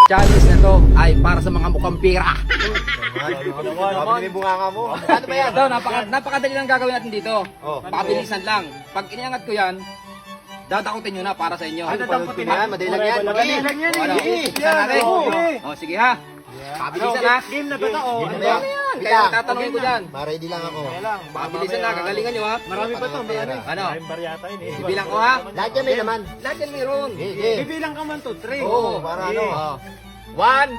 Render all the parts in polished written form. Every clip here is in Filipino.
challenge na to ay para sa mga mukhang pira. Mabili bunga nga mo. Ano ba yan? Ito, napakadali lang gagawin natin dito. Oh. Pakabilisan lang. Pag iniangat ko yan, dadakutin nyo na para sa inyo. Ano damputin yan? Madali lang yan. Madali lang yan. Ano, isa natin. O, sige ha. Pakabilisan ha. Game na ba ito? Oh, Ano ano yan? ba? Kaya tatanungin ko dyan. Ma-ready lang ako. Pakabilisan na, kagalingan nyo ha. Marami pa to. Marami. Ano? Maraming baryata yun eh. Bibilang ko ha. Lahat yan may laman. Lahat yan meron. Sige. Bibilang ka man to. 3. Oo, para ano. Oh. 1,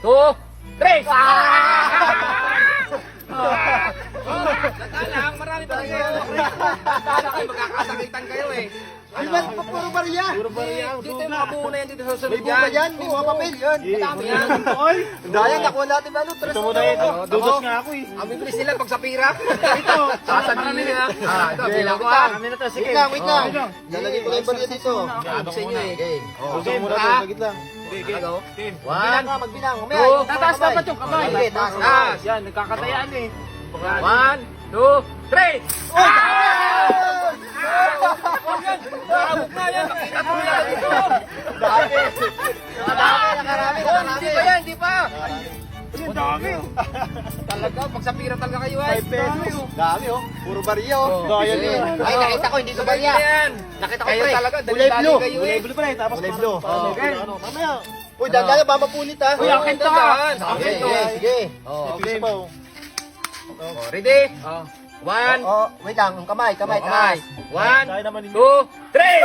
2, 3! Natalang, marami pa kayo. Para kayo, magkakasakitan kayo eh. Ay, ba't puro barya? Puro barya. Dito yung mga buo na yan dito sa May sunod bunga yan. yan. May mga papel yan. Madami yan. Oy! Dahil nakuha natin ba? Ito mo na ito. Dudot nga ako eh. Ang bibilis nila pag sa pira. Ito. Sasabihin nila. Ito, Okay, bilang ko wait ha. lang. Kami na to. Sige. Wait lang, wait lang. Oh. Lalagay ko lang yung barya dito. Sa inyo eh. Okay. Oh. Usok mo na to. Sagit lang. Ano? Game. Bilang ka, magbilang. Mamaya, Two. yung Tataas kamay. dapat yung kamay. Sige, taas. Taas. Yan, nagkakatayaan eh. 1, 2, 3! Nakabuk na yan. Nakita mo yan dito. Dami. Nakarami. Hindi pa yan, hindi pa. Ang dami. Talaga, pag sa pira talaga kayo ay. 5 pesos. Dami oh. Puro barya oh. Gaya Sige. yun. Ay, nakita ko, hindi ko barya. yan. Nakita ko Kayo pre. talaga, Kulay dali-dali blue. kayo eh. Kulay blue pa rin. Tapos Kulay parang- blue. parang- Okay. ano, mamaya. Uy, dandala ba mapulit ha? Uy, akin to ha. Sige, sige, sige. Oh, Sige pa oh. oh, ready? 1, Oh, wait lang, ang kamay, kamay, kamay. taas. 1, Kaya naman ninyo. 2, 3!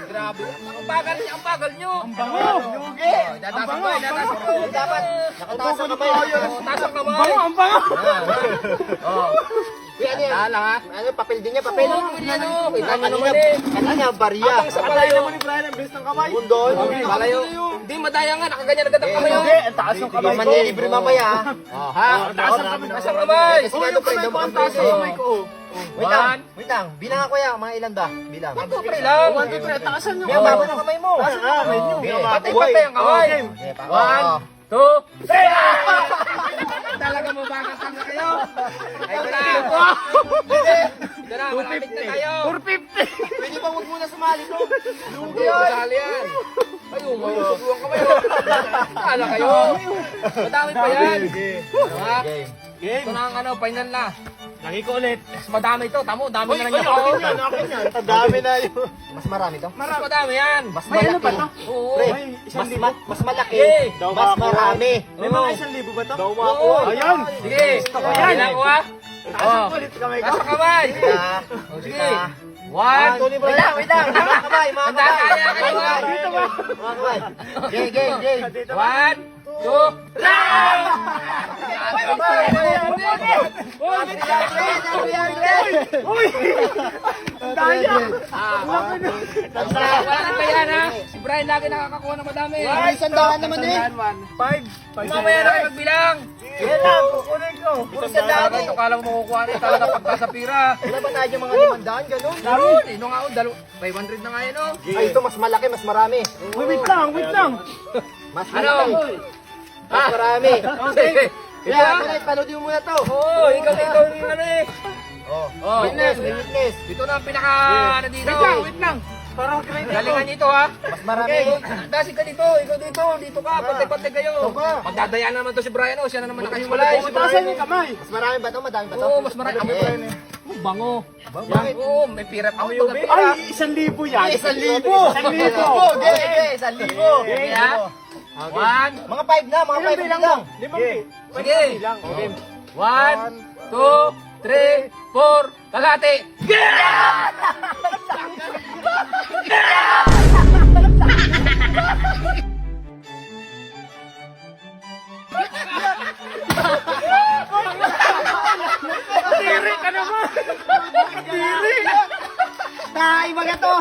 Grabe. Ang bagal niya, ang bagal niyo. Ang bango. Lugi. Ang bango, ang bango. Dapat nakataas ang kamay. Taas ang kamay. Bango, ang bango. Oh. Uy, ano yan? Lang ha. Ano, papel din niya, papel. Ano, kita Ano nyo niya, naman eh. ano niya, barya. Abang sa Patay palayo. naman ni Brian ang bilis ng kamay. Bundol. Palayo. Hindi, madaya nga. Nakaganyan agad ang kamay. Hindi, ang taas ng Hindi kamay man ko. libre mamaya ha. Oh, ha? Taas ang kamay. Taas ang kamay. Kasi nga ito, pre, Ang damukan taas pre. ng kamay ko. Wait lang, wait lang. Bilang ako yan, mga ilan ba? Bilang. 1, 2, 3 lang. 1, 2, 3. Taasan nyo. May baba ng kamay mo. Medyo. Patay-patay ang kamay. Okay, pa. 1, 2, 3! Talaga mo bakit tanga kayo? Ay, tara! Tara, malapit na tayo! 450. Pwede ba huwag muna sumali to? Lugi yan! Masali yan! Ayun, mausugluhan ka kayo! Kala kayo! Madami pa yan! Ha? Game. Ito na ang ano, final na. Lagi ko ulit. Mas madami to, tamo, dami na lang Ay, yan. akin yan, akin yan. Ang dami na yun. Mas marami to? Mas madami yan! Mas May ano malaki. pa to? Oo! Pre, May isang mas, libo. mas malaki. Eh, daw Mas makakuha. marami. May mga 1,000 ba to? Daw Oo! Ayan. Sige! Ayan. Bilang ko ha! Taas ang ulit kamay ko. Nasa kamay! Ah, Sige! 1, wait lang, wait lang. Mga kamay, mga Ang dami kamay. kaya kayo ha! Dito ba? Mga kamay. Game, game, game. Dito ba? 1, 2, lang! Uy! Ang daya! Wala na yan ha! Si Brian lagi nakakakuha ng madami. Ay, sandaan naman eh. 5. Mamaya na kayo magbilang. Yan lang, kukunin ko. Puro sandaan eh. Ito kala mo makukuha rin talaga pagka sa pira. Wala ba tayo mga 500, ganun? Meron, ino nga oh, 500 na nga yun oh. Ay, ito mas malaki, mas marami. Uy, wait lang, wait lang. Mas Ano? malaki. Mas marami. Okay. Kaya, Ito Manay, panoodin mo muna to. oh, ikaw yung ano eh. Oh, Oh, witness, may witness. Ito na ang pinaka ano dito. Wait lang. Parang credit Galingan nito ha. Mas marami. Dasig ka dito, ikaw dito ka, patay-patay kayo. Ito ka. Magdadayaan naman to si Brian oh, siya na naman nakahiwalay. Taasan yung kamay. Mas marami ba to? Madami ba to? Oo, mas marami. Eh, Ang bango. Bakit? Oo, may pira pa. Ay, 1,000 yan. 1,000. 1,000. Okay, okay, 1,000. Okay ha? 1, Mga 5 na, mga 5 bilang lang. sige. Bilang. Okay. 1, 2, 3, 4, kalahati. Tiri ka naman. Tiri. Iba ka to.